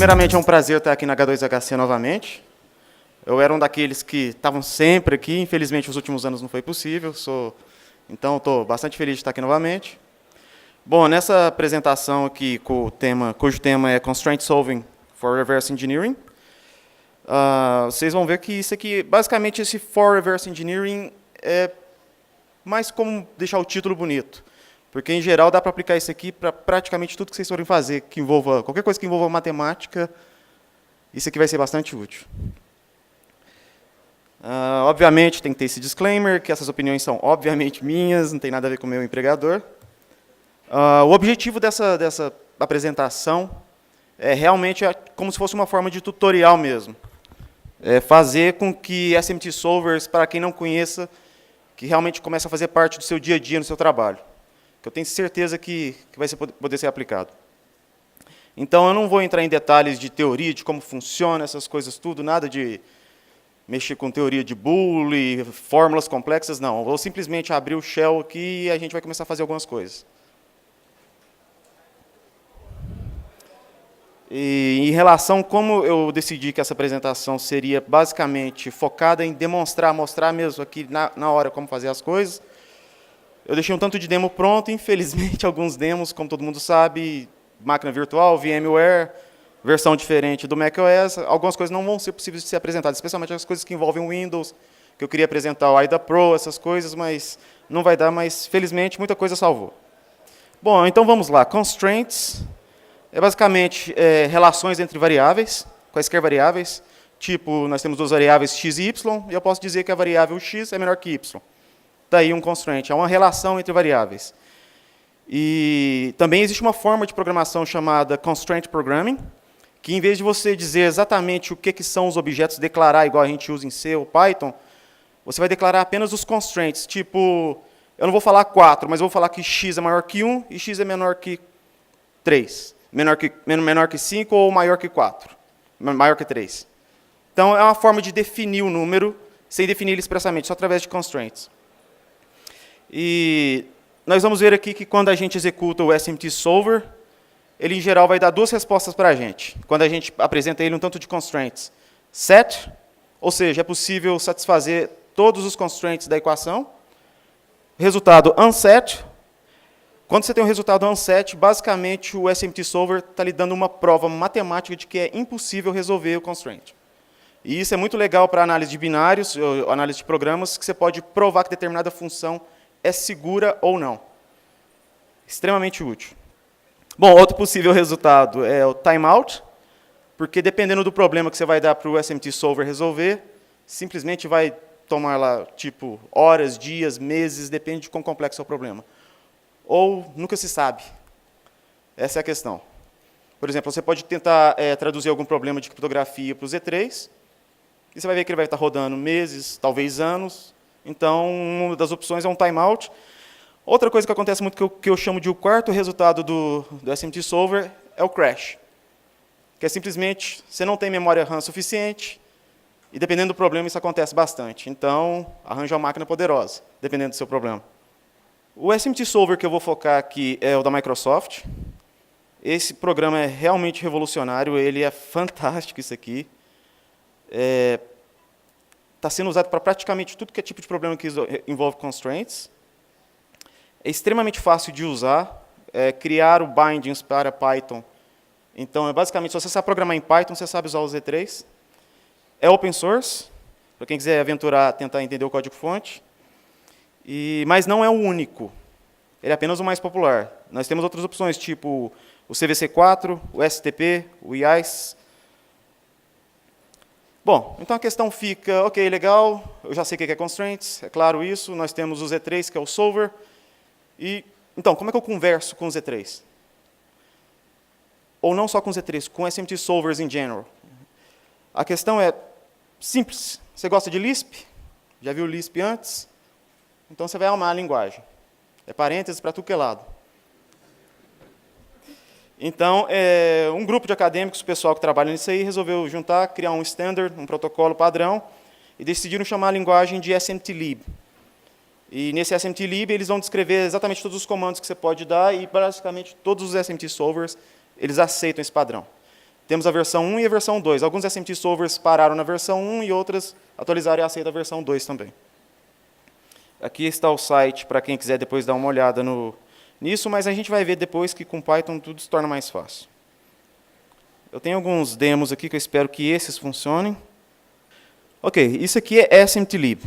primeiramente, é um prazer estar aqui na H2HC novamente. Eu era um daqueles que estavam sempre aqui, infelizmente, nos últimos anos não foi possível, então estou bastante feliz de estar aqui novamente. Bom, nessa apresentação aqui, cujo tema é Constraint Solving for Reverse Engineering, vocês vão ver que isso aqui, basicamente, esse for Reverse Engineering é mais como deixar o título bonito. Porque, em geral, dá para aplicar isso aqui para praticamente tudo que vocês forem fazer, que envolva qualquer coisa que envolva matemática, isso aqui vai ser bastante útil. Obviamente, tem que ter esse disclaimer, que essas opiniões são, obviamente, minhas, não tem nada a ver com o meu empregador. O objetivo dessa apresentação é realmente como se fosse uma forma de tutorial mesmo. É fazer com que SMT Solvers, para quem não conheça, que realmente comece a fazer parte do seu dia a dia no seu trabalho. Que eu tenho certeza que vai poder ser aplicado. Então, eu não vou entrar em detalhes de teoria, de como funciona essas coisas tudo, nada de mexer com teoria de Boole, fórmulas complexas, não. Eu vou simplesmente abrir o shell aqui e a gente vai começar a fazer algumas coisas. E, em relação a como eu decidi que essa apresentação seria basicamente focada em mostrar mesmo aqui na hora como fazer as coisas, eu deixei um tanto de demo pronto, infelizmente alguns demos, como todo mundo sabe, máquina virtual, VMware, versão diferente do macOS, algumas coisas não vão ser possíveis de ser apresentadas, especialmente as coisas que envolvem Windows, que eu queria apresentar o IDA Pro, essas coisas, mas não vai dar, mas felizmente muita coisa salvou. Bom, então vamos lá. Constraints é basicamente relações entre variáveis, quaisquer variáveis, tipo, nós temos duas variáveis x e y, e eu posso dizer que a variável x é menor que y. Daí um constraint, é uma relação entre variáveis. E também existe uma forma de programação chamada constraint programming, que em vez de você dizer exatamente o que são os objetos, declarar igual a gente usa em C ou Python, você vai declarar apenas os constraints, tipo, eu não vou falar 4, mas eu vou falar que x é maior que 1 e x é menor que 3, menor que 5 ou maior que 4, maior que 3. Então, é uma forma de definir o número, sem definir ele expressamente, só através de constraints. E nós vamos ver aqui que quando a gente executa o SMT Solver, ele, em geral, vai dar duas respostas para a gente. Quando a gente apresenta ele um tanto de constraints. Set, ou seja, é possível satisfazer todos os constraints da equação. Resultado unset. Quando você tem um resultado unset, basicamente o SMT Solver está lhe dando uma prova matemática de que é impossível resolver o constraint. E isso é muito legal para análise de binários, análise de programas, que você pode provar que determinada função é segura ou não. Extremamente útil. Bom, outro possível resultado é o timeout, porque dependendo do problema que você vai dar para o SMT Solver resolver, simplesmente vai tomar lá, tipo, horas, dias, meses, depende de quão complexo é o problema. Ou nunca se sabe. Essa é a questão. Por exemplo, você pode tentar traduzir algum problema de criptografia para o Z3, e você vai ver que ele vai estar rodando meses, talvez anos. Então, uma das opções é um timeout. Outra coisa que acontece muito, que eu chamo de o quarto resultado do SMT Solver, é o crash. Que é simplesmente, você não tem memória RAM suficiente, e dependendo do problema, isso acontece bastante. Então, arranja uma máquina poderosa, dependendo do seu problema. O SMT Solver que eu vou focar aqui é o da Microsoft. Esse programa é realmente revolucionário, ele é fantástico, isso aqui. Está sendo usado para praticamente tudo que é tipo de problema que envolve constraints. É extremamente fácil de usar, criar o bindings para Python. Então, basicamente, se você sabe programar em Python, você sabe usar o Z3. É open source, para quem quiser aventurar, tentar entender o código-fonte. Mas não é o único. Ele é apenas o mais popular. Nós temos outras opções, tipo o CVC4, o STP, o IICE. Bom, então a questão fica, ok, legal, eu já sei o que é constraints, é claro isso, nós temos o Z3, que é o solver, então, como é que eu converso com o Z3? Ou não só com o Z3, com SMT solvers em geral. A questão é simples, você gosta de Lisp? Já viu Lisp antes? Então você vai amar a linguagem. É parênteses para tudo que é lado. Então, um grupo de acadêmicos, o pessoal que trabalha nisso aí, resolveu juntar, criar um standard, um protocolo padrão, e decidiram chamar a linguagem de SMTlib. E nesse SMTlib, eles vão descrever exatamente todos os comandos que você pode dar, e basicamente todos os SMT solvers, eles aceitam esse padrão. temos a versão 1 e a versão 2. Alguns SMT solvers pararam na versão 1 e outras atualizaram e aceitam a versão 2 também. Aqui está o site para quem quiser depois dar uma olhada nisso, mas a gente vai ver depois que com Python tudo se torna mais fácil. Eu tenho alguns demos aqui que eu espero que esses funcionem. Ok, isso aqui é SMTlib.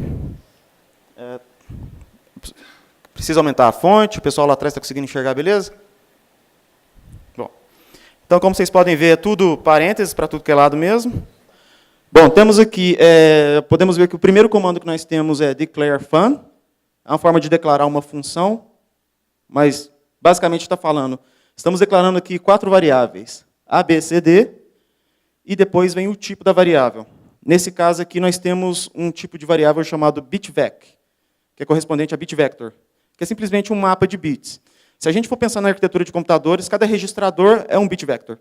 Precisa aumentar a fonte, o pessoal lá atrás está conseguindo enxergar, beleza? Bom, então, como vocês podem ver, é tudo parênteses para tudo que é lado mesmo. Bom, temos aqui, podemos ver que o primeiro comando que nós temos é declare fun. É uma forma de declarar uma função, mas basicamente está falando, estamos declarando aqui 4 variáveis, A, B, C, D, e depois vem o tipo da variável. Nesse caso aqui, nós temos um tipo de variável chamado bitvec, que é correspondente a bitvector, que é simplesmente um mapa de bits. Se a gente for pensar na arquitetura de computadores, cada registrador é um bitvector.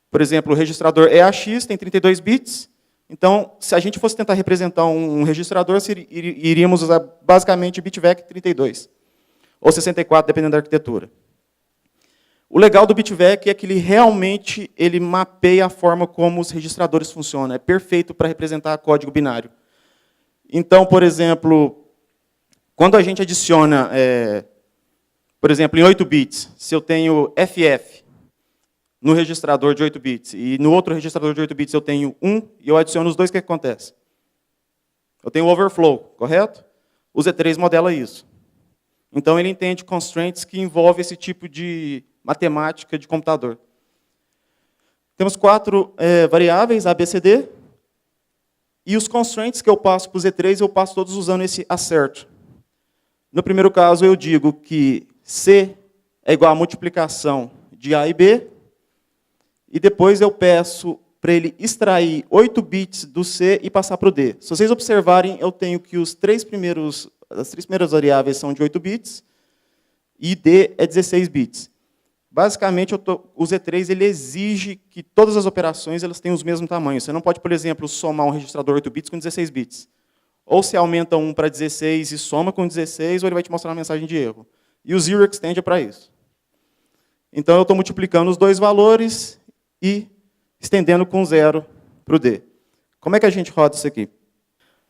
Por exemplo, o registrador EAX tem 32 bits, então, se a gente fosse tentar representar um registrador, iríamos usar basicamente bitvec 32, ou 64, dependendo da arquitetura. O legal do bitvec é que ele realmente mapeia a forma como os registradores funcionam. É perfeito para representar código binário. Então, por exemplo, quando a gente adiciona, por exemplo, em 8 bits, se eu tenho FF no registrador de 8 bits e no outro registrador de 8 bits eu tenho 1 e eu adiciono os dois, o que acontece? Eu tenho overflow, correto? O Z3 modela isso. Então, ele entende constraints que envolvem esse tipo de matemática de computador. Temos 4 variáveis, A, B, C, D. E os constraints que eu passo para o Z3, eu passo todos usando esse assert. No primeiro caso, eu digo que C é igual à multiplicação de A e B. E depois eu peço para ele extrair 8 bits do C e passar para o D. Se vocês observarem, eu tenho que as 3 primeiras variáveis são de 8 bits, e D é 16 bits. Basicamente, o Z3 ele exige que todas as operações elas tenham os mesmos tamanhos. Você não pode, por exemplo, somar um registrador 8 bits com 16 bits. Ou você aumenta um para 16 e soma com 16, ou ele vai te mostrar uma mensagem de erro. E o zero extend é para isso. Então, eu estou multiplicando os dois valores e estendendo com 0 para o D. Como é que a gente roda isso aqui?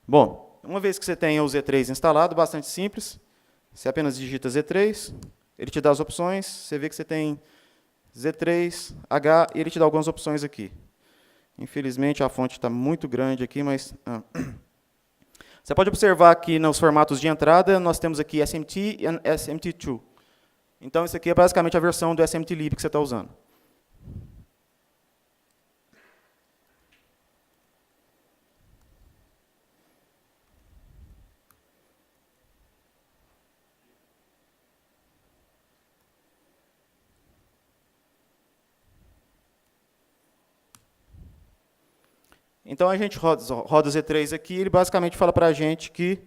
Bom, uma vez que você tenha o Z3 instalado, bastante simples, você apenas digita Z3, ele te dá as opções, você vê que você tem Z3, H, e ele te dá algumas opções aqui. Infelizmente, a fonte está muito grande aqui, mas... Você pode observar que nos formatos de entrada, nós temos aqui SMT e SMT2. Então, isso aqui é basicamente a versão do SMTlib que você está usando. Então, a gente roda o Z3 aqui, ele basicamente fala para a gente que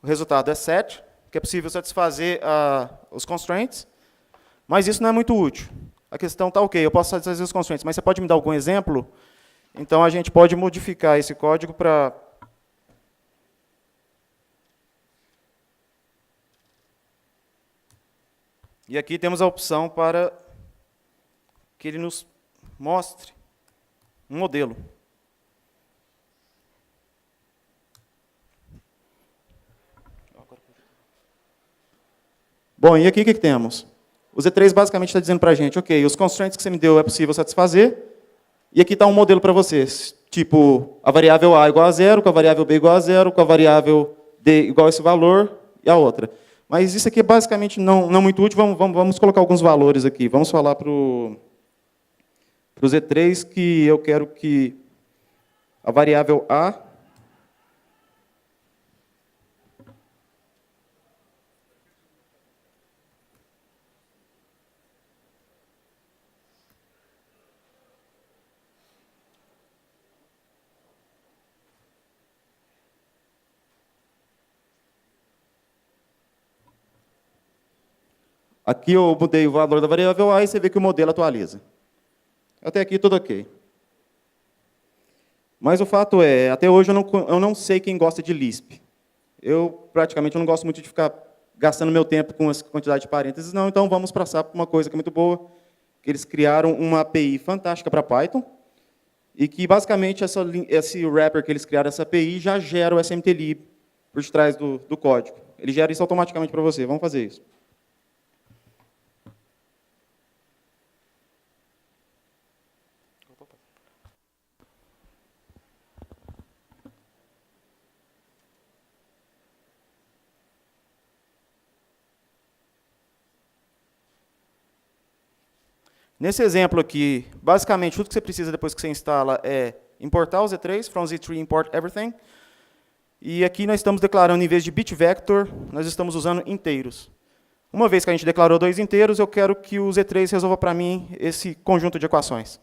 o resultado é set, que é possível satisfazer os constraints, mas isso não é muito útil. A questão está ok, eu posso satisfazer os constraints, mas você pode me dar algum exemplo? Então, a gente pode modificar esse código para... E aqui temos a opção para que ele nos mostre um modelo. Bom, e aqui o que temos? O Z3 basicamente está dizendo para a gente, ok, os constraints que você me deu é possível satisfazer, e aqui está um modelo para vocês, tipo, a variável A igual a 0, com a variável B igual a 0, com a variável D igual a esse valor, e a outra. Mas isso aqui é basicamente não muito útil, vamos colocar alguns valores aqui. Vamos falar para o Z3 que eu quero que a variável A aqui eu mudei o valor da variável A e você vê que o modelo atualiza. Até aqui tudo ok. Mas o fato é, até hoje eu não sei quem gosta de Lisp. Eu praticamente não gosto muito de ficar gastando meu tempo com essa quantidade de parênteses, não, então vamos passar para uma coisa que é muito boa, eles criaram uma API fantástica para Python, e que, basicamente, esse wrapper que eles criaram, essa API, já gera o SMTLib por trás do código. Ele gera isso automaticamente para você. Vamos fazer isso. Nesse exemplo aqui, basicamente, tudo que você precisa depois que você instala é importar o Z3, from Z3 import everything. E aqui nós estamos declarando, em vez de bit vector, nós estamos usando inteiros. Uma vez que a gente declarou 2 inteiros, eu quero que o Z3 resolva para mim esse conjunto de equações.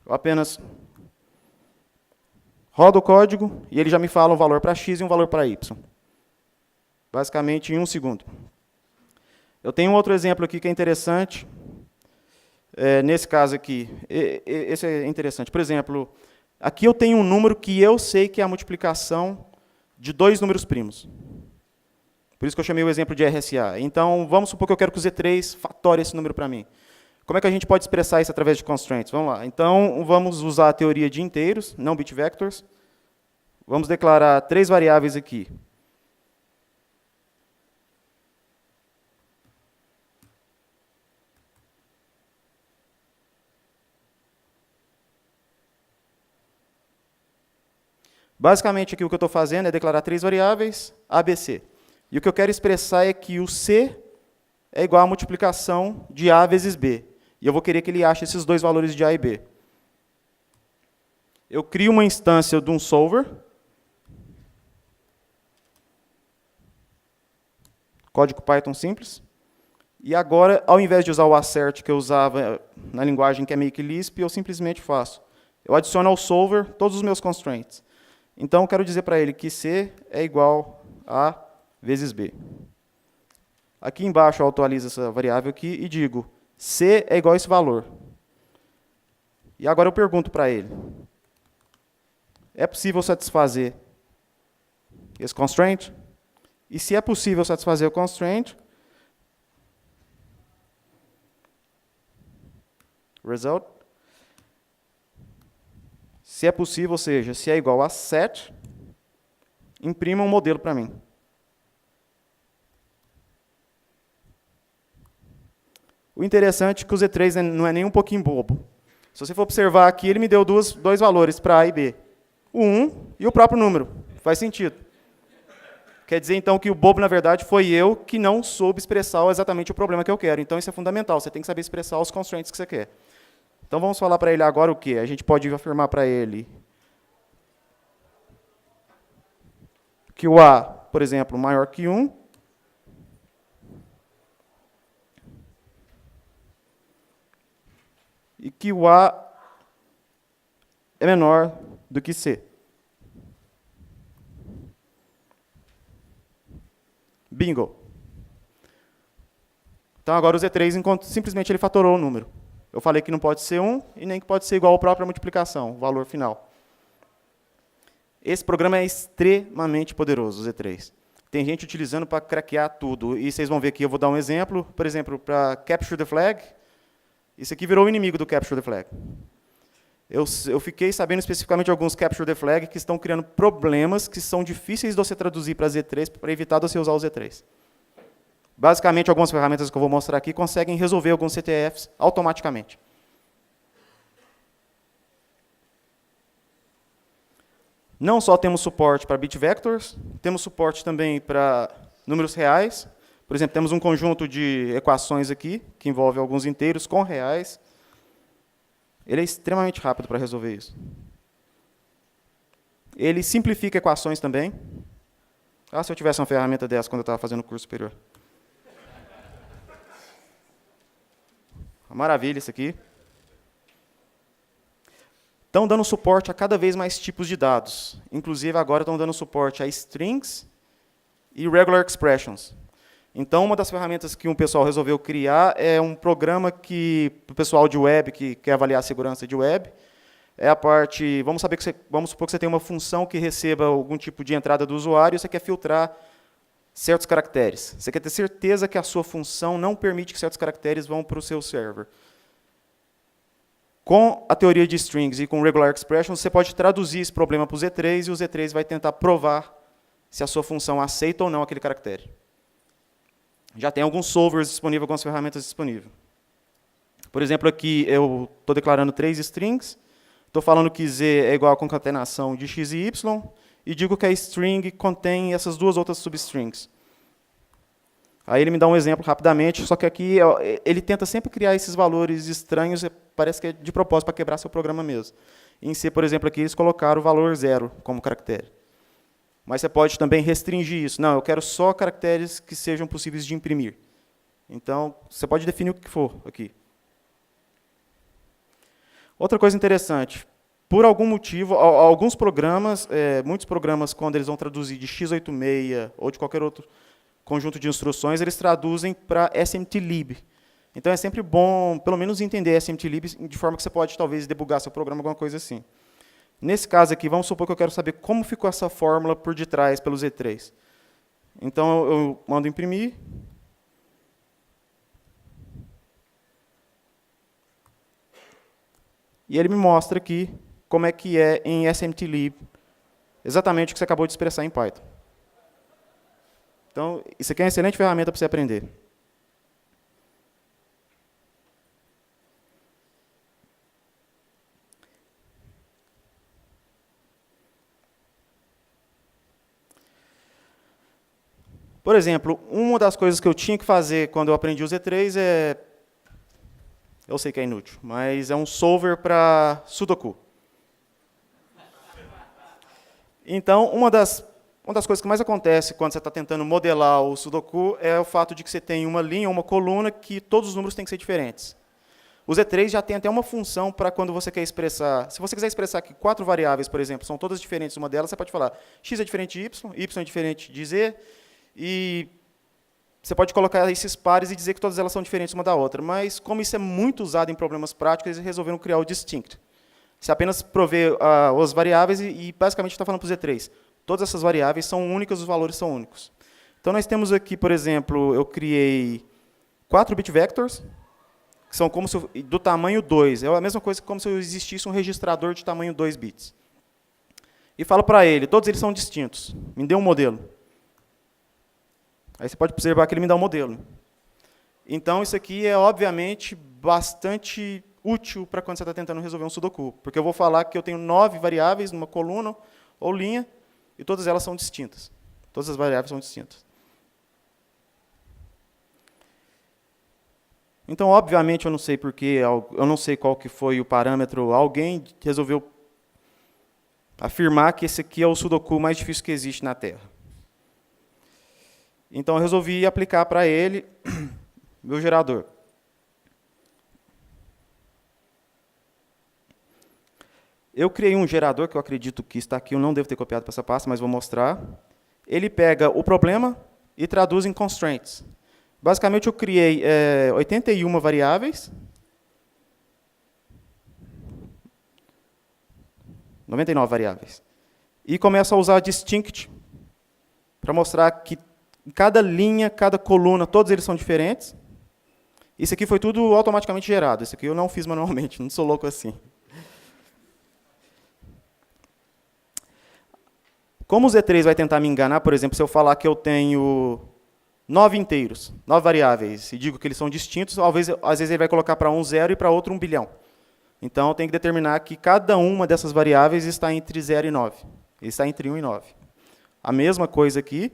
Eu apenas rodo o código e ele já me fala um valor para x e um valor para y. Basicamente, em 1 segundo. Eu tenho um outro exemplo aqui que é interessante. Nesse caso aqui, esse é interessante. Por exemplo, aqui eu tenho um número que eu sei que é a multiplicação de 2 números primos. Por isso que eu chamei o exemplo de RSA. Então, vamos supor que eu quero que o Z3 fatore esse número para mim. Como é que a gente pode expressar isso através de constraints? Vamos lá. Então, vamos usar a teoria de inteiros, não bit vectors. Vamos declarar 3 variáveis aqui. Basicamente, aqui o que eu estou fazendo é declarar 3 variáveis, A, B, C. E o que eu quero expressar é que o C é igual à multiplicação de A vezes B. E eu vou querer que ele ache esses 2 valores de A e B. Eu crio uma instância de um solver. Código Python simples. E agora, ao invés de usar o assert que eu usava na linguagem que é meio que Lisp, eu simplesmente faço. Eu adiciono ao solver todos os meus constraints. Então, eu quero dizer para ele que C é igual a vezes B. Aqui embaixo eu atualizo essa variável aqui e digo, C é igual a esse valor. E agora eu pergunto para ele, é possível satisfazer esse constraint? E se é possível satisfazer o constraint, result, se é possível, ou seja, se é igual a set, imprima um modelo para mim. O interessante é que o Z3 não é nem um pouquinho bobo. Se você for observar aqui, ele me deu dois valores para A e B. O 1 e o próprio número. Faz sentido. Quer dizer, então, que o bobo, na verdade, foi eu que não soube expressar exatamente o problema que eu quero. Então, isso é fundamental. Você tem que saber expressar os constraints que você quer. Então, vamos falar para ele agora o quê? A gente pode afirmar para ele que o A, por exemplo, maior que 1. E que o A é menor do que C. Bingo. Então, agora o Z3, simplesmente ele fatorou o número. Eu falei que não pode ser 1 e nem que pode ser igual à própria multiplicação, o valor final. Esse programa é extremamente poderoso, o Z3. Tem gente utilizando para craquear tudo. E vocês vão ver aqui, eu vou dar um exemplo. Por exemplo, para capture the flag. Isso aqui virou o inimigo do capture the flag. Eu fiquei sabendo especificamente de alguns capture the flag que estão criando problemas que são difíceis de você traduzir para Z3 para evitar de você usar o Z3. Basicamente, algumas ferramentas que eu vou mostrar aqui conseguem resolver alguns CTFs automaticamente. Não só temos suporte para bit vectors, temos suporte também para números reais. Por exemplo, temos um conjunto de equações aqui, que envolve alguns inteiros com reais. Ele é extremamente rápido para resolver isso. Ele simplifica equações também. Ah, se eu tivesse uma ferramenta dessa quando eu estava fazendo o curso superior. Uma maravilha isso aqui. Estão dando suporte a cada vez mais tipos de dados. Inclusive, agora estão dando suporte a strings e regular expressions. Então, uma das ferramentas que um pessoal resolveu criar é um programa que, para o pessoal de web, que quer avaliar a segurança de web, é a parte, vamos supor que você tem uma função que receba algum tipo de entrada do usuário e você quer filtrar certos caracteres. Você quer ter certeza que a sua função não permite que certos caracteres vão para o seu server. Com a teoria de strings e com regular expression, você pode traduzir esse problema para o Z3 e o Z3 vai tentar provar se a sua função aceita ou não aquele caractere. Já tem alguns solvers disponíveis, algumas ferramentas disponíveis. Por exemplo, aqui eu estou declarando 3 strings, estou falando que Z é igual a concatenação de x e y, e digo que a string contém essas duas outras substrings. Aí ele me dá um exemplo rapidamente, só que aqui ele tenta sempre criar esses valores estranhos, parece que é de propósito para quebrar seu programa mesmo. Em C, por exemplo, aqui eles colocaram o valor 0 como caractere. Mas você pode também restringir isso. Não, eu quero só caracteres que sejam possíveis de imprimir. Então, você pode definir o que for aqui. Outra coisa interessante, por algum motivo, alguns programas, muitos programas, quando eles vão traduzir de x86 ou de qualquer outro conjunto de instruções, eles traduzem para SMTLib. Então, é sempre bom, pelo menos, entender SMTLib de forma que você pode, talvez, debugar seu programa, alguma coisa assim. Nesse caso aqui, vamos supor que eu quero saber como ficou essa fórmula por detrás, pelo Z3. Então, eu mando imprimir. E ele me mostra aqui como é que é em SMTLib, exatamente o que você acabou de expressar em Python. Então, isso aqui é uma excelente ferramenta para você aprender. Por exemplo, uma das coisas que eu tinha que fazer quando eu aprendi o Z3 é... Eu sei que é inútil, mas é um solver para Sudoku. Então, uma das coisas que mais acontece quando você está tentando modelar o Sudoku é o fato de que você tem uma linha ou uma coluna que todos os números têm que ser diferentes. O Z3 já tem até uma função para quando você quer expressar... Se você quiser expressar que 4 variáveis, por exemplo, são todas diferentes uma delas, você pode falar x é diferente de y é diferente de z, e você pode colocar esses pares e dizer que todas elas são diferentes uma da outra. Mas, como isso é muito usado em problemas práticos, eles resolveram criar o distinct. Você apenas provê as variáveis e basicamente está falando para o Z3. Todas essas variáveis são únicas, os valores são únicos. Então, nós temos aqui, por exemplo, eu criei 4 bit vectors, que são como se do tamanho 2. É a mesma coisa que como se existisse um registrador de tamanho 2 bits. E falo para ele, todos eles são distintos. Me dê um modelo. Aí você pode observar que ele me dá um modelo. Então, isso aqui é, obviamente, bastante útil para quando você está tentando resolver um Sudoku. Porque eu vou falar que eu tenho 9 variáveis numa coluna ou linha, e todas elas são distintas. Todas as variáveis são distintas. Então, obviamente, eu não sei porquê, eu não sei qual que foi o parâmetro. Alguém resolveu afirmar que esse aqui é o Sudoku mais difícil que existe na Terra. Então, eu resolvi aplicar para ele meu gerador. Eu criei um gerador, que eu acredito que está aqui, eu não devo ter copiado para essa pasta, mas vou mostrar. Ele pega o problema e traduz em constraints. Basicamente, eu criei 81 variáveis, 99 variáveis, e começo a usar distinct para mostrar que em cada linha, cada coluna, todos eles são diferentes. Isso aqui foi tudo automaticamente gerado. Isso aqui eu não fiz manualmente, não sou louco assim. Como o Z3 vai tentar me enganar, por exemplo, se eu falar que eu tenho 9 inteiros, 9 variáveis, e digo que eles são distintos, às vezes ele vai colocar para um 0 e para outro 1 bilhão. Então, eu tenho que determinar que cada uma dessas variáveis está entre 0 e 9. Ele está entre 1 e 9. A mesma coisa aqui.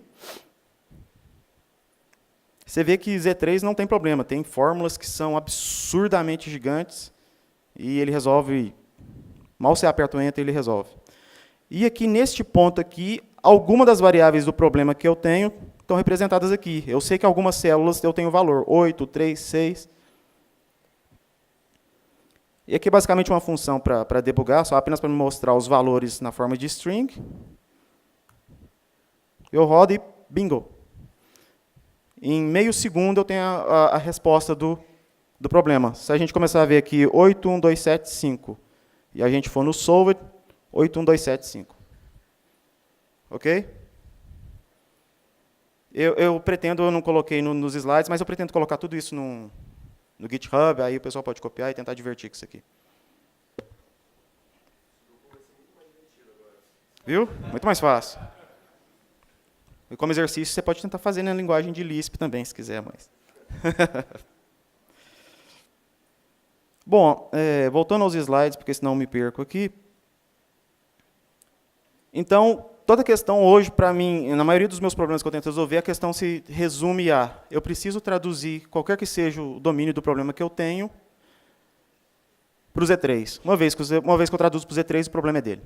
Você vê que Z3 não tem problema, tem fórmulas que são absurdamente gigantes e ele resolve, mal você aperta o Enter, ele resolve. E aqui, neste ponto aqui, algumas das variáveis do problema que eu tenho estão representadas aqui. Eu sei que algumas células eu tenho valor, 8, 3, 6. E aqui é basicamente uma função para debugar, só apenas para me mostrar os valores na forma de string. Eu rodo e bingo. Em meio segundo, eu tenho a resposta do problema. Se a gente começar a ver aqui 81275, e a gente for no solver, 81275. Ok? Eu pretendo, eu não coloquei nos slides, mas eu pretendo colocar tudo isso no GitHub, aí o pessoal pode copiar e tentar divertir com isso aqui. Viu? Muito mais fácil. E como exercício, você pode tentar fazer na linguagem de Lisp também, se quiser mais. Bom, voltando aos slides, porque senão eu me perco aqui. Então, toda a questão hoje, para mim, na maioria dos meus problemas que eu tento resolver, a questão se resume a: eu preciso traduzir qualquer que seja o domínio do problema que eu tenho para o Z3. Uma vez que eu traduzo para o Z3, o problema é dele.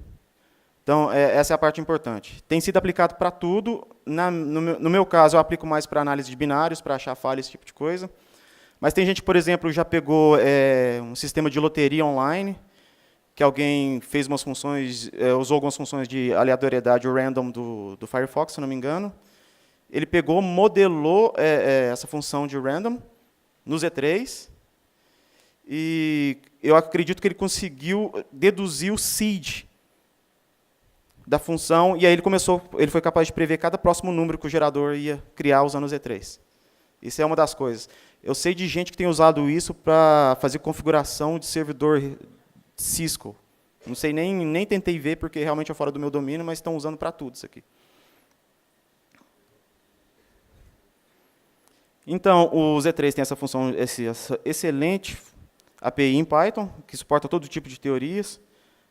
Então, essa é a parte importante. Tem sido aplicado para tudo. No meu caso, eu aplico mais para análise de binários, para achar falha, esse tipo de coisa. Mas tem gente que, por exemplo, já pegou um sistema de loteria online, que alguém fez umas funções, usou algumas funções de aleatoriedade random do Firefox, se não me engano. Ele pegou, modelou essa função de random no Z3, e eu acredito que ele conseguiu deduzir o seed da função, e aí ele foi capaz de prever cada próximo número que o gerador ia criar usando o Z3. Isso é uma das coisas. Eu sei de gente que tem usado isso para fazer configuração de servidor Cisco. Não sei, nem tentei ver, porque realmente é fora do meu domínio, mas estão usando para tudo isso aqui. Então, o Z3 tem essa função, essa excelente API em Python, que suporta todo tipo de teorias.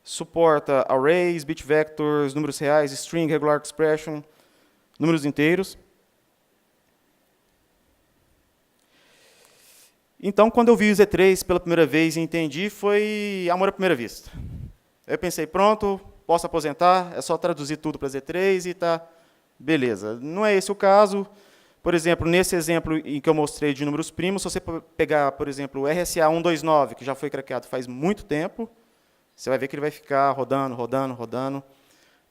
Suporta arrays, bit vectors, números reais, string, regular expression, números inteiros. Então, quando eu vi o Z3 pela primeira vez e entendi, foi amor à primeira vista. Eu pensei, pronto, posso aposentar, é só traduzir tudo para Z3 e tá, beleza. Não é esse o caso. Por exemplo, nesse exemplo em que eu mostrei de números primos, se você pegar, por exemplo, o RSA 129, que já foi craqueado faz muito tempo, você vai ver que ele vai ficar rodando, rodando, rodando.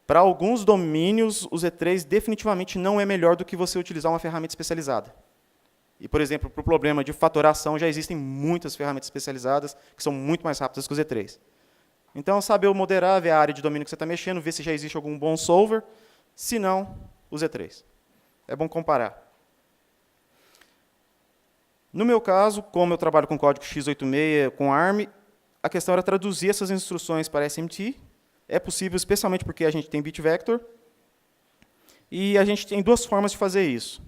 Para alguns domínios, o Z3 definitivamente não é melhor do que você utilizar uma ferramenta especializada. E, por exemplo, para o problema de fatoração, já existem muitas ferramentas especializadas que são muito mais rápidas que o Z3. Então, saber moderar, ver a área de domínio que você está mexendo, ver se já existe algum bom solver. Se não, o Z3. É bom comparar. No meu caso, como eu trabalho com código x86, com ARM, a questão era traduzir essas instruções para SMT. É possível, especialmente porque a gente tem bit vector. E a gente tem duas formas de fazer isso.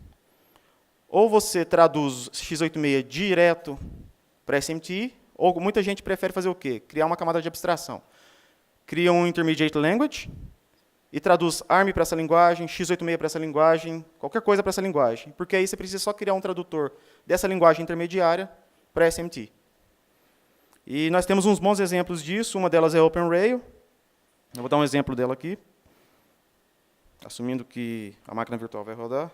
Ou você traduz x86 direto para SMT, ou muita gente prefere fazer o quê? Criar uma camada de abstração. Cria um intermediate language e traduz ARM para essa linguagem, x86 para essa linguagem, qualquer coisa para essa linguagem. Porque aí você precisa só criar um tradutor dessa linguagem intermediária para SMT. E nós temos uns bons exemplos disso. Uma delas é OpenRail. Eu vou dar um exemplo dela aqui, assumindo que a máquina virtual vai rodar.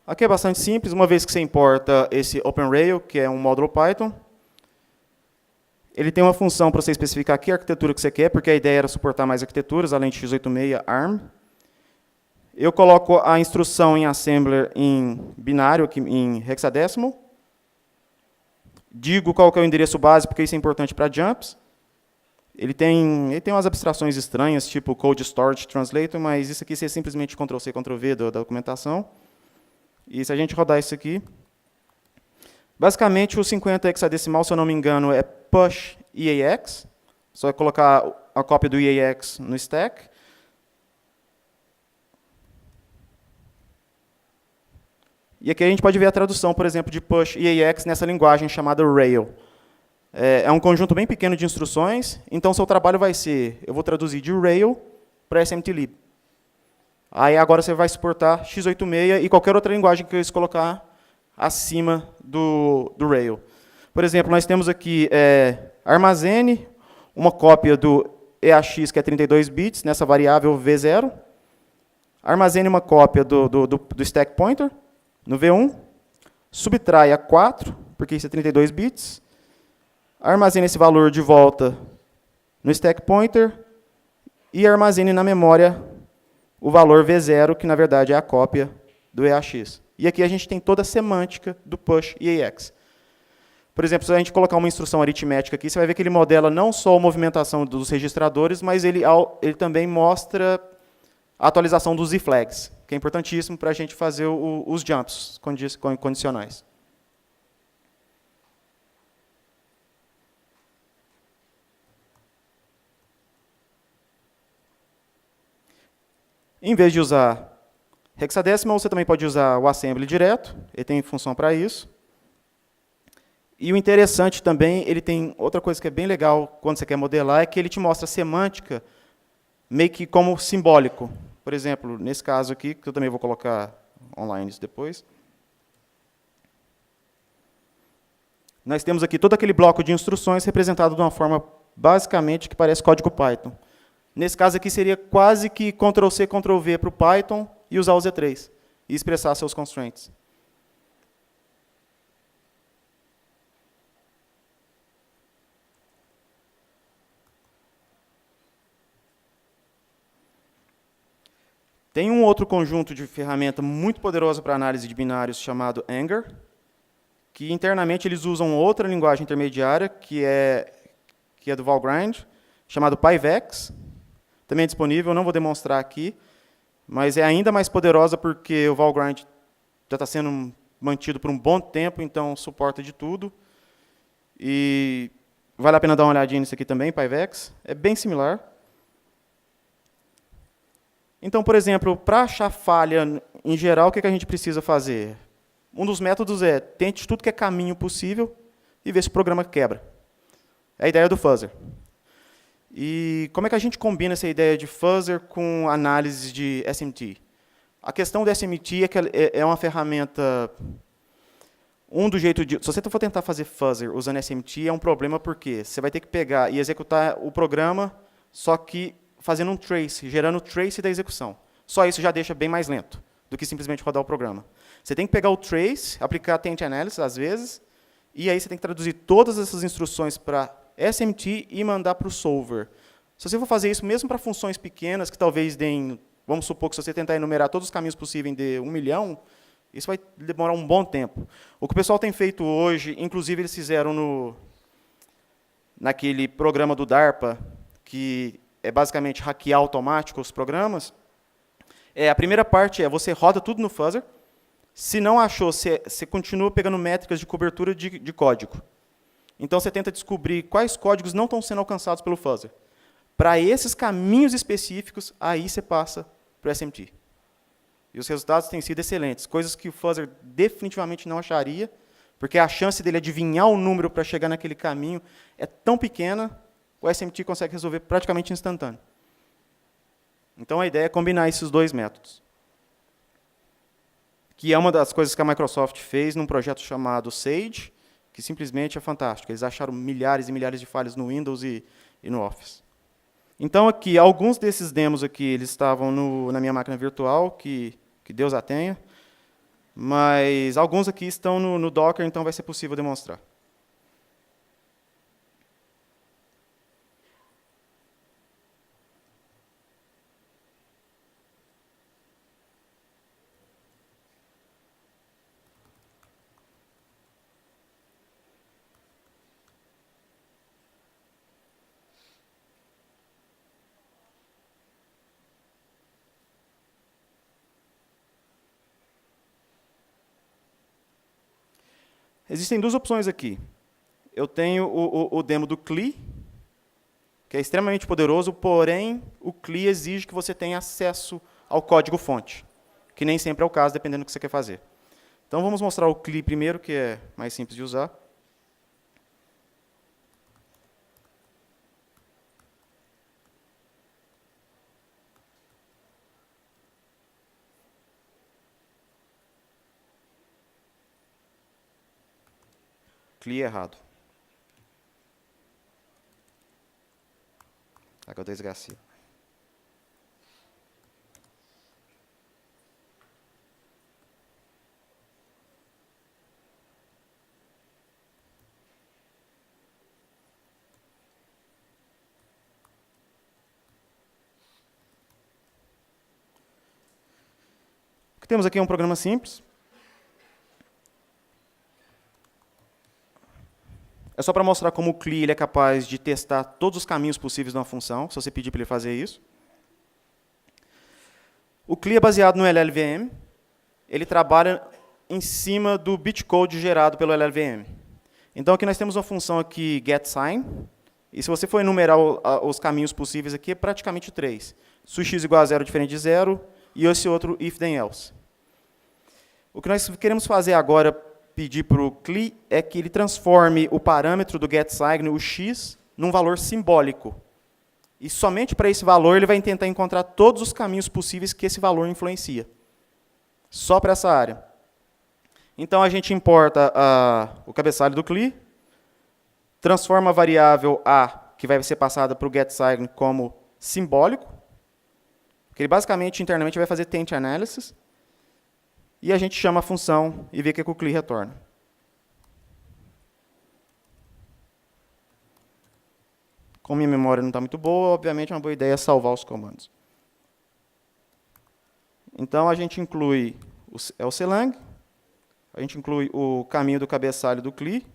Aqui é bastante simples, uma vez que você importa esse OpenRail, que é um módulo Python. Ele tem uma função para você especificar que arquitetura que você quer, porque a ideia era suportar mais arquiteturas, além de x86, ARM. Eu coloco a instrução em assembler em binário, aqui em hexadecimal. Digo qual que é o endereço base, porque isso é importante para jumps. Ele tem umas abstrações estranhas, tipo Code Storage Translator, mas isso aqui é simplesmente Ctrl+C, Ctrl+V da documentação. E se a gente rodar isso aqui, basicamente o 50 hexadecimal, se eu não me engano, é push EAX. Só é colocar a cópia do EAX no stack. E aqui a gente pode ver a tradução, por exemplo, de push EAX nessa linguagem chamada Rail. É um conjunto bem pequeno de instruções, então seu trabalho vai ser, eu vou traduzir de Rail para SMTlib. Aí agora você vai suportar x86 e qualquer outra linguagem que eu colocar acima do Rail. Por exemplo, nós temos aqui armazene uma cópia do EAX, que é 32 bits, nessa variável V0. Armazene uma cópia do stack pointer, no V1. subtrai a 4, porque isso é 32 bits, armazena esse valor de volta no stack pointer e armazene na memória o valor V0, que na verdade é a cópia do EAX. E aqui a gente tem toda a semântica do push e AX. Por exemplo, se a gente colocar uma instrução aritmética aqui, você vai ver que ele modela não só a movimentação dos registradores, mas ele também mostra a atualização dos Z-flags, que é importantíssimo para a gente fazer os jumps condicionais. Em vez de usar hexadecimal, você também pode usar o assembly direto, ele tem função para isso. E o interessante também, ele tem outra coisa que é bem legal quando você quer modelar, é que ele te mostra a semântica meio que como simbólico. Por exemplo, nesse caso aqui, que eu também vou colocar online isso depois. Nós temos aqui todo aquele bloco de instruções representado de uma forma, basicamente, que parece código Python. Nesse caso aqui, seria quase que Ctrl+C, Ctrl+V para o Python e usar o Z3 e expressar seus constraints. Tem um outro conjunto de ferramenta muito poderoso para análise de binários chamado Anger, que internamente eles usam outra linguagem intermediária, que é do Valgrind, chamado PyVex. Também é disponível, não vou demonstrar aqui, mas é ainda mais poderosa porque o Valgrind já está sendo mantido por um bom tempo, então suporta de tudo. E vale a pena dar uma olhadinha nisso aqui também, PyVex. É bem similar. Então, por exemplo, para achar falha em geral, o que a gente precisa fazer? Um dos métodos é tente tudo que é caminho possível e ver se o programa quebra. É a ideia do fuzzer. E como é que a gente combina essa ideia de fuzzer com análise de SMT? A questão do SMT é que é uma ferramenta... se você for tentar fazer fuzzer usando SMT, é um problema porque você vai ter que pegar e executar o programa, só que fazendo um trace, gerando o trace da execução. Só isso já deixa bem mais lento do que simplesmente rodar o programa. Você tem que pegar o trace, aplicar taint analysis, às vezes, e aí você tem que traduzir todas essas instruções para SMT e mandar para o solver. Se você for fazer isso mesmo para funções pequenas, que talvez deem, vamos supor que se você tentar enumerar todos os caminhos possíveis de 1 milhão, isso vai demorar um bom tempo. O que o pessoal tem feito hoje, inclusive eles fizeram naquele programa do DARPA, que é basicamente hackear automático os programas, a primeira parte é você roda tudo no fuzzer, se não achou, você continua pegando métricas de cobertura de código. Então, você tenta descobrir quais códigos não estão sendo alcançados pelo fuzzer. Para esses caminhos específicos, aí você passa para o SMT. E os resultados têm sido excelentes, coisas que o fuzzer definitivamente não acharia, porque a chance dele adivinhar o número para chegar naquele caminho é tão pequena, o SMT consegue resolver praticamente instantâneo. Então, a ideia é combinar esses dois métodos. Que é uma das coisas que a Microsoft fez num projeto chamado Sage, que simplesmente é fantástico. Eles acharam milhares e milhares de falhas no Windows e no Office. Então, aqui, alguns desses demos aqui, eles estavam na minha máquina virtual, que Deus a tenha, mas alguns aqui estão no Docker, então vai ser possível demonstrar. Existem duas opções aqui. Eu tenho o demo do CLI, que é extremamente poderoso, porém, o CLI exige que você tenha acesso ao código-fonte, que nem sempre é o caso, dependendo do que você quer fazer. Então, vamos mostrar o CLI primeiro, que é mais simples de usar. CLI errado. H2HC. que temos aqui é um programa simples. É só para mostrar como o CLI ele é capaz de testar todos os caminhos possíveis de uma função, se você pedir para ele fazer isso. O CLI é baseado no LLVM. Ele trabalha em cima do bitcode gerado pelo LLVM. Então, aqui nós temos uma função aqui, getSign. E se você for enumerar os caminhos possíveis aqui, é praticamente 3. Se o x igual a 0 diferente de 0, e esse outro if then else. O que nós queremos fazer agora, pedir para o CLI, é que ele transforme o parâmetro do getSign, o x, num valor simbólico. E somente para esse valor ele vai tentar encontrar todos os caminhos possíveis que esse valor influencia. Só para essa área. Então a gente importa o cabeçalho do CLI, transforma a variável a, que vai ser passada para o getSign, como simbólico, que ele basicamente internamente vai fazer taint analysis, e a gente chama a função e vê o que o CLI retorna. Como minha memória não está muito boa, obviamente é uma boa ideia salvar os comandos. Então a gente inclui o CLang, a gente inclui o caminho do cabeçalho do CLI.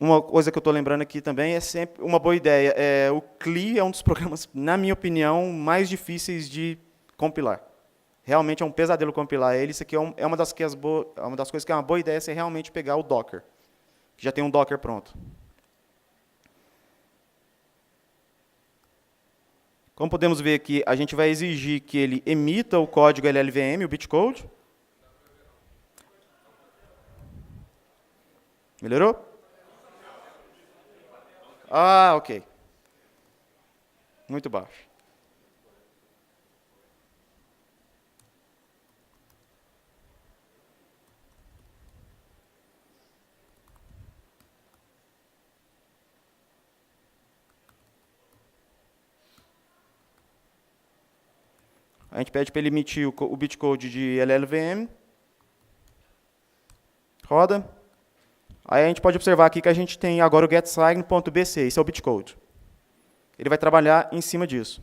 Uma coisa que eu estou lembrando aqui também é sempre uma boa ideia. O CLI é um dos programas, na minha opinião, mais difíceis de compilar. Realmente é um pesadelo compilar ele. Isso aqui é uma das coisas que é uma boa ideia, é realmente pegar o Docker, que já tem um Docker pronto. Como podemos ver aqui, a gente vai exigir que ele emita o código LLVM, o bitcode. Melhorou? Ah, ok. Muito baixo. A gente pede para ele emitir o bitcode de LLVM. Roda. Aí a gente pode observar aqui que a gente tem agora o getSign.bc, esse é o bitcode. Ele vai trabalhar em cima disso.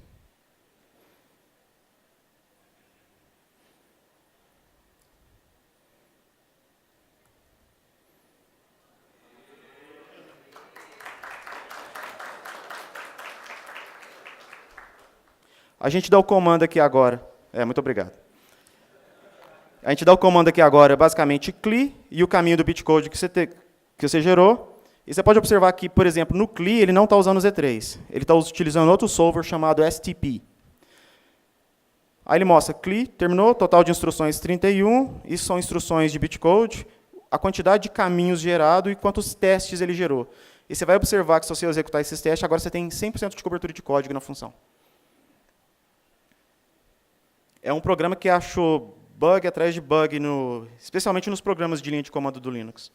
A gente dá o comando aqui agora. Muito obrigado. A gente dá o comando aqui agora, basicamente, CLI e o caminho do bitcode que você gerou. E você pode observar que, por exemplo, no CLI ele não está usando o Z3. Ele está utilizando outro solver chamado STP. Aí ele mostra CLI, terminou, total de instruções 31. Isso são instruções de bitcode, a quantidade de caminhos gerado e quantos testes ele gerou. E você vai observar que se você executar esses testes, agora você tem 100% de cobertura de código na função. É um programa que achou bug atrás de bug, especialmente nos programas de linha de comando do Linux.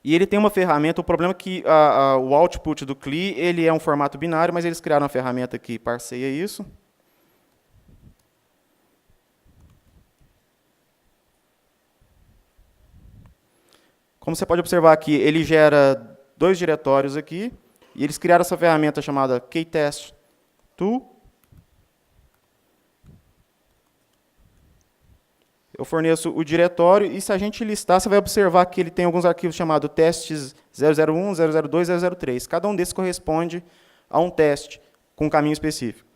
E ele tem uma ferramenta, o problema é que o output do CLI ele é um formato binário, mas eles criaram uma ferramenta que parseia isso. Como você pode observar aqui, ele gera 2 diretórios aqui, e eles criaram essa ferramenta chamada ktest2. Eu forneço o diretório, e se a gente listar, você vai observar que ele tem alguns arquivos chamados testes 001, 002, 003. Cada um desses corresponde a um teste com um caminho específico.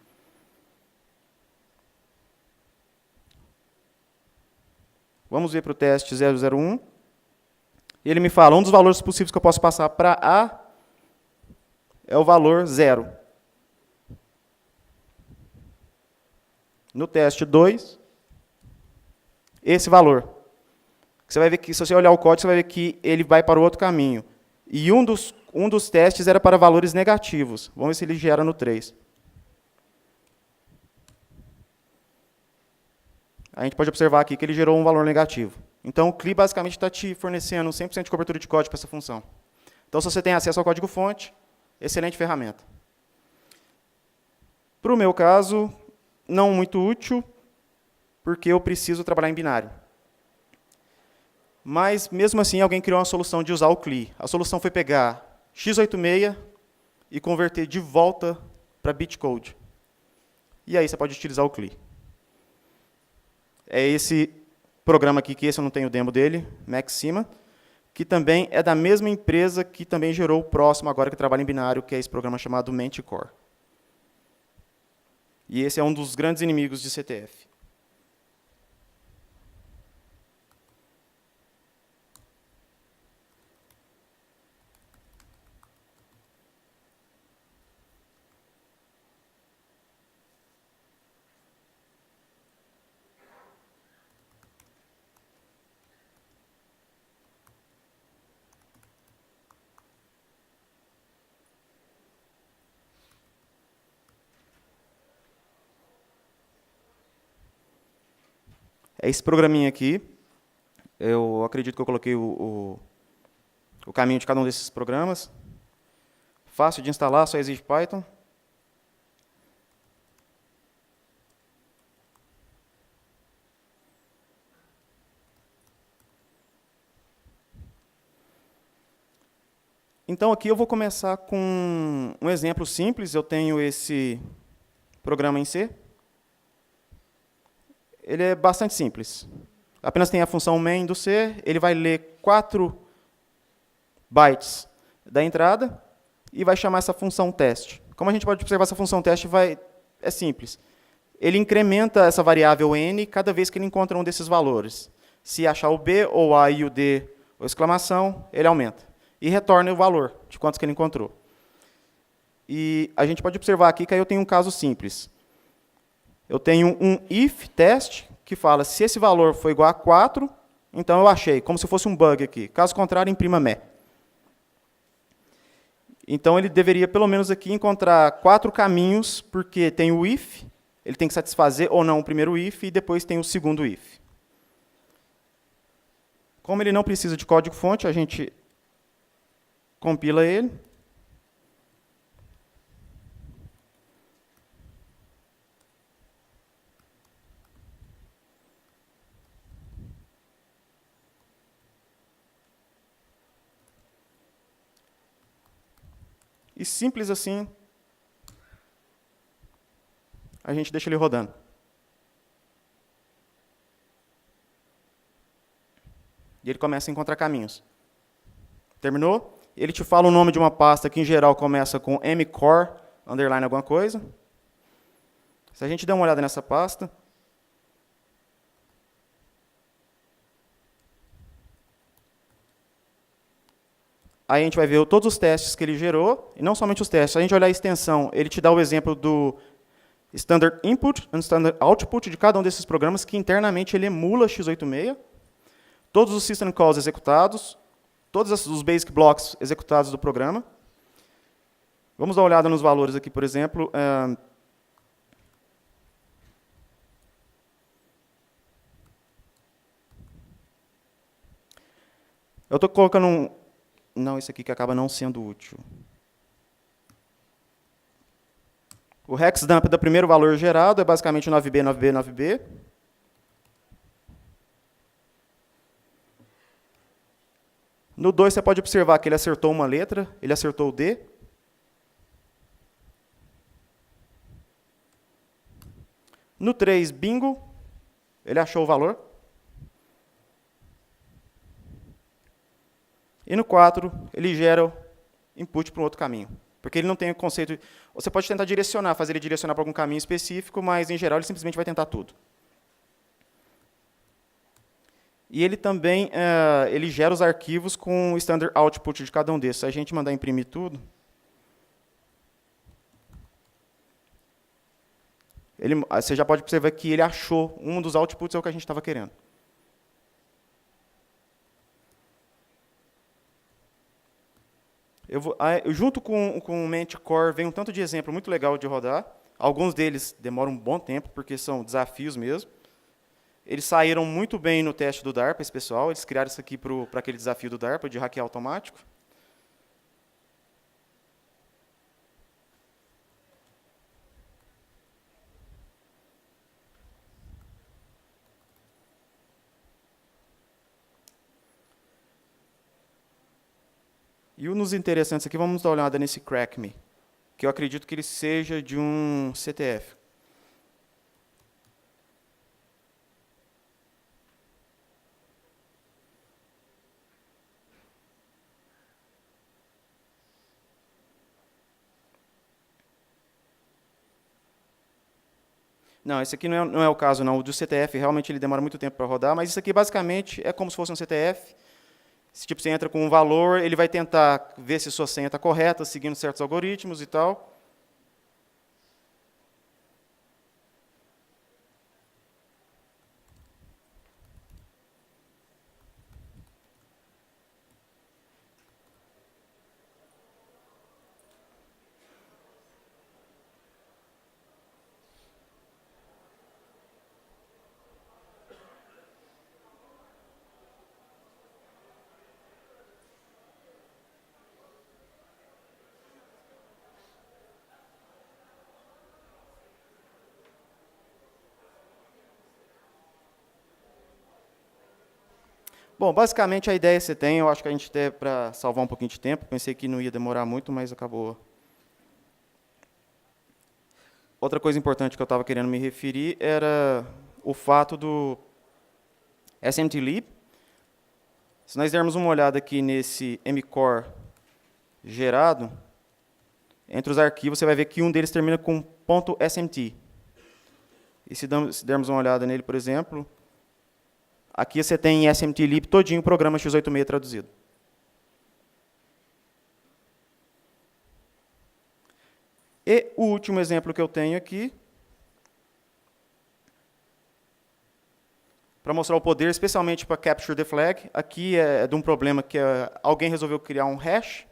Vamos ver para o teste 001. E ele me fala, um dos valores possíveis que eu posso passar para A é o valor 0. No teste 2, esse valor. Você vai ver que, se você olhar o código, você vai ver que ele vai para o outro caminho. E um dos testes era para valores negativos. Vamos ver se ele gera no 3. A gente pode observar aqui que ele gerou um valor negativo. Então, o CLI basicamente está te fornecendo 100% de cobertura de código para essa função. Então, se você tem acesso ao código-fonte, excelente ferramenta. Para o meu caso, não muito útil, porque eu preciso trabalhar em binário. Mas, mesmo assim, alguém criou uma solução de usar o CLI. A solução foi pegar x86 e converter de volta para bitcode. e aí você pode utilizar o CLI. É esse programa aqui, que esse eu não tenho o demo dele, Maxima, que também é da mesma empresa que também gerou o próximo agora que trabalha em binário, que é esse programa chamado Manticore. E esse é um dos grandes inimigos de CTF. É esse programinha aqui. Eu acredito que eu coloquei o caminho de cada um desses programas. Fácil de instalar, só exige Python. Então, aqui eu vou começar com um exemplo simples. Eu tenho esse programa em C. Ele é bastante simples. Apenas tem a função main do C, ele vai ler 4 bytes da entrada e vai chamar essa função teste. Como a gente pode observar, essa função teste é simples. Ele incrementa essa variável n cada vez que ele encontra um desses valores. Se achar o b, ou a e o d, ou exclamação, ele aumenta. E retorna o valor de quantos que ele encontrou. E a gente pode observar aqui que aí eu tenho um caso simples. Eu tenho um if teste que fala se esse valor for igual a 4, então eu achei, como se fosse um bug aqui. Caso contrário, imprima me. Então ele deveria, pelo menos aqui, encontrar 4 caminhos, porque tem o if, ele tem que satisfazer ou não o primeiro if, e depois tem o segundo if. Como ele não precisa de código-fonte, a gente compila ele. E simples assim, a gente deixa ele rodando. E ele começa a encontrar caminhos. Terminou? Ele te fala o nome de uma pasta que, em geral, começa com mcore, underline alguma coisa. Se a gente der uma olhada nessa pasta, aí a gente vai ver todos os testes que ele gerou, e não somente os testes. Se a gente olhar a extensão, ele te dá o exemplo do standard input e standard output de cada um desses programas, que internamente ele emula x86. Todos os system calls executados, todos os basic blocks executados do programa. Vamos dar uma olhada nos valores aqui, por exemplo. Eu estou colocando um... Não, esse aqui que acaba não sendo útil. O hexdump do primeiro valor gerado é basicamente 9b, 9b, 9b. No 2, você pode observar que ele acertou uma letra, ele acertou o D. No 3, bingo, ele achou o valor. E no 4, ele gera o input para um outro caminho. Porque ele não tem o conceito... Você pode tentar direcionar, fazer ele direcionar para algum caminho específico, mas, em geral, ele simplesmente vai tentar tudo. E ele também ele gera os arquivos com o standard output de cada um desses. Se a gente mandar imprimir tudo, você já pode observar que ele achou um dos outputs é o que a gente estava querendo. Junto com o Manticore vem um tanto de exemplo muito legal de rodar. Alguns deles demoram um bom tempo, porque são desafios mesmo. Eles saíram muito bem no teste do DARPA, esse pessoal. Eles criaram isso aqui para aquele desafio do DARPA, de hackear automático. E um dos interessantes aqui, vamos dar uma olhada nesse CrackMe, que eu acredito que ele seja de um CTF. Não, esse aqui não é o caso, não. O do CTF, realmente, ele demora muito tempo para rodar, mas isso aqui, basicamente, é como se fosse um CTF. Se tipo, você entra com um valor, ele vai tentar ver se sua senha está correta, seguindo certos algoritmos e tal. Bom, basicamente a ideia que você tem, eu acho que a gente tem para salvar um pouquinho de tempo. Pensei que não ia demorar muito, mas acabou. Outra coisa importante que eu estava querendo me referir era o fato do SMT-lib. Se nós dermos uma olhada aqui nesse mcore gerado, entre os arquivos você vai ver que um deles termina com .smt. E se dermos uma olhada nele, por exemplo, aqui você tem em SMT-lib todinho o programa x86 traduzido. E o último exemplo que eu tenho aqui, para mostrar o poder, especialmente para capture the flag, aqui é de um problema que alguém resolveu criar um hash.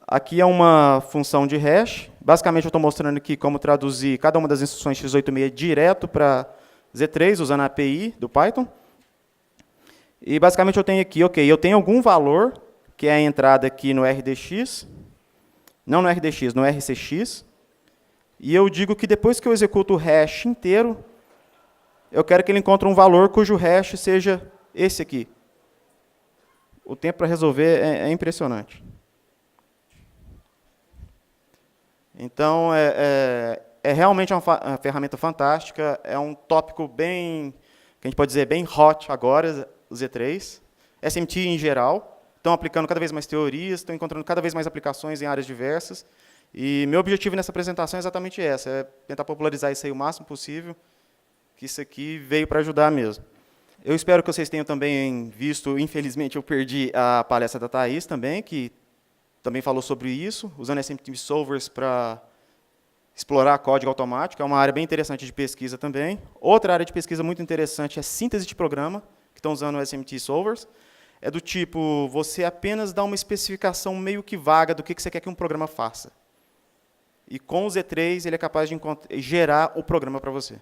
Aqui é uma função de hash. Basicamente, eu estou mostrando aqui como traduzir cada uma das instruções x86 direto para Z3, usando a API do Python. E, basicamente, eu tenho aqui, eu tenho algum valor, que é a entrada aqui no RDX, não no RDX, no RCX, e eu digo que depois que eu executo o hash inteiro, eu quero que ele encontre um valor cujo hash seja esse aqui. O tempo para resolver é impressionante. Então, é realmente uma ferramenta fantástica, é um tópico bem, que a gente pode dizer, bem hot agora, o Z3. SMT em geral, estão aplicando cada vez mais teorias, estão encontrando cada vez mais aplicações em áreas diversas. E meu objetivo nessa apresentação é exatamente essa, é tentar popularizar isso aí o máximo possível, que isso aqui veio para ajudar mesmo. Eu espero que vocês tenham também visto, infelizmente eu perdi a palestra da Thaís também, que também falou sobre isso, usando SMT Solvers para explorar código automático, é uma área bem interessante de pesquisa também. Outra área de pesquisa muito interessante é síntese de programa, que estão usando o SMT Solvers. É do tipo, você apenas dá uma especificação meio que vaga do que você quer que um programa faça. E com o Z3, ele é capaz de gerar o programa para você.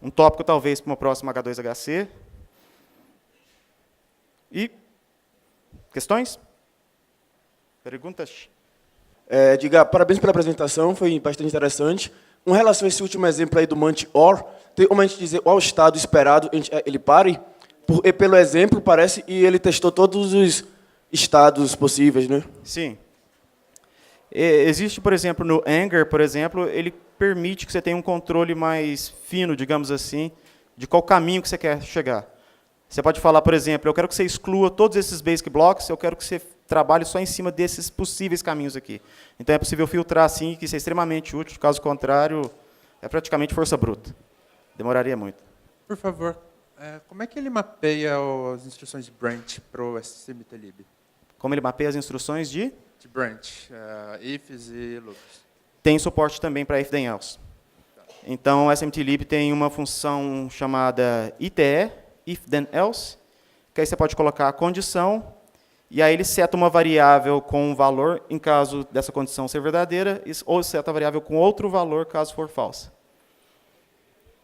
Um tópico, talvez, para uma próxima H2HC. E questões? Perguntas? Diga, parabéns pela apresentação, foi bastante interessante. Com relação a esse último exemplo aí do Mant-OR, tem como a gente dizer qual estado esperado ele pare? Pelo exemplo, parece, e ele testou todos os estados possíveis, né? Sim. Existe, por exemplo, no Anger, por exemplo, ele permite que você tenha um controle mais fino, digamos assim, de qual caminho que você quer chegar. Você pode falar, por exemplo, eu quero que você exclua todos esses basic blocks, eu quero que você trabalhe só em cima desses possíveis caminhos aqui. Então, é possível filtrar assim, que isso é extremamente útil, caso contrário, é praticamente força bruta. Demoraria muito. Por favor, como é que ele mapeia as instruções de branch para o SMT-lib? Como ele mapeia as instruções de branch, ifs e loops. Tem suporte também para if then else. Então, o SMT-lib tem uma função chamada ITE, if then else, que aí você pode colocar a condição, e aí ele seta uma variável com um valor, em caso dessa condição ser verdadeira, ou seta a variável com outro valor, caso for falsa.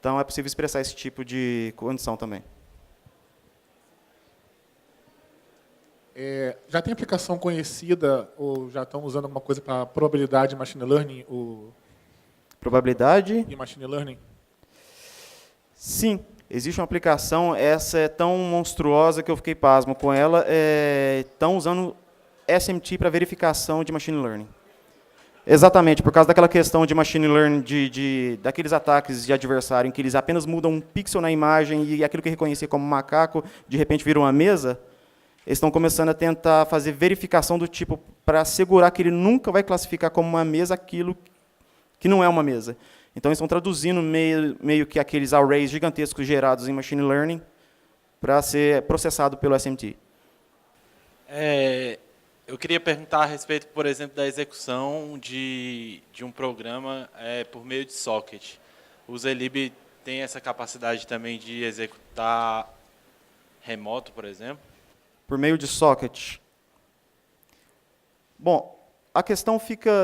Então, é possível expressar esse tipo de condição também. Já tem aplicação conhecida, ou já estão usando alguma coisa para probabilidade e machine learning? Probabilidade? E machine learning? Sim, existe uma aplicação, essa é tão monstruosa que eu fiquei pasmo com ela, estão usando SMT para verificação de machine learning. Exatamente, por causa daquela questão de machine learning, daqueles ataques de adversário, em que eles apenas mudam um pixel na imagem e aquilo que reconhecia como macaco, de repente vira uma mesa. Eles estão começando a tentar fazer verificação do tipo para assegurar que ele nunca vai classificar como uma mesa aquilo que não é uma mesa. Então, eles estão traduzindo meio que aqueles arrays gigantescos gerados em machine learning para ser processado pelo SMT. Eu queria perguntar a respeito, por exemplo, da execução de um programa por meio de socket. O Zlib tem essa capacidade também de executar remoto, por exemplo? Por meio de socket. Bom, a questão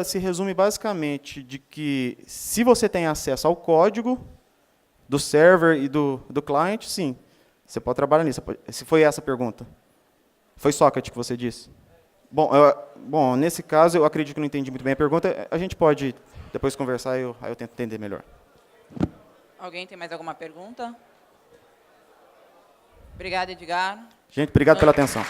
se resume basicamente de que, se você tem acesso ao código do server e do client, sim, você pode trabalhar nisso. Se foi essa a pergunta. Foi socket que você disse? Bom, nesse caso, eu acredito que não entendi muito bem a pergunta. A gente pode depois conversar e aí eu tento entender melhor. Alguém tem mais alguma pergunta? Obrigada, Edgar. Gente, obrigado pela atenção.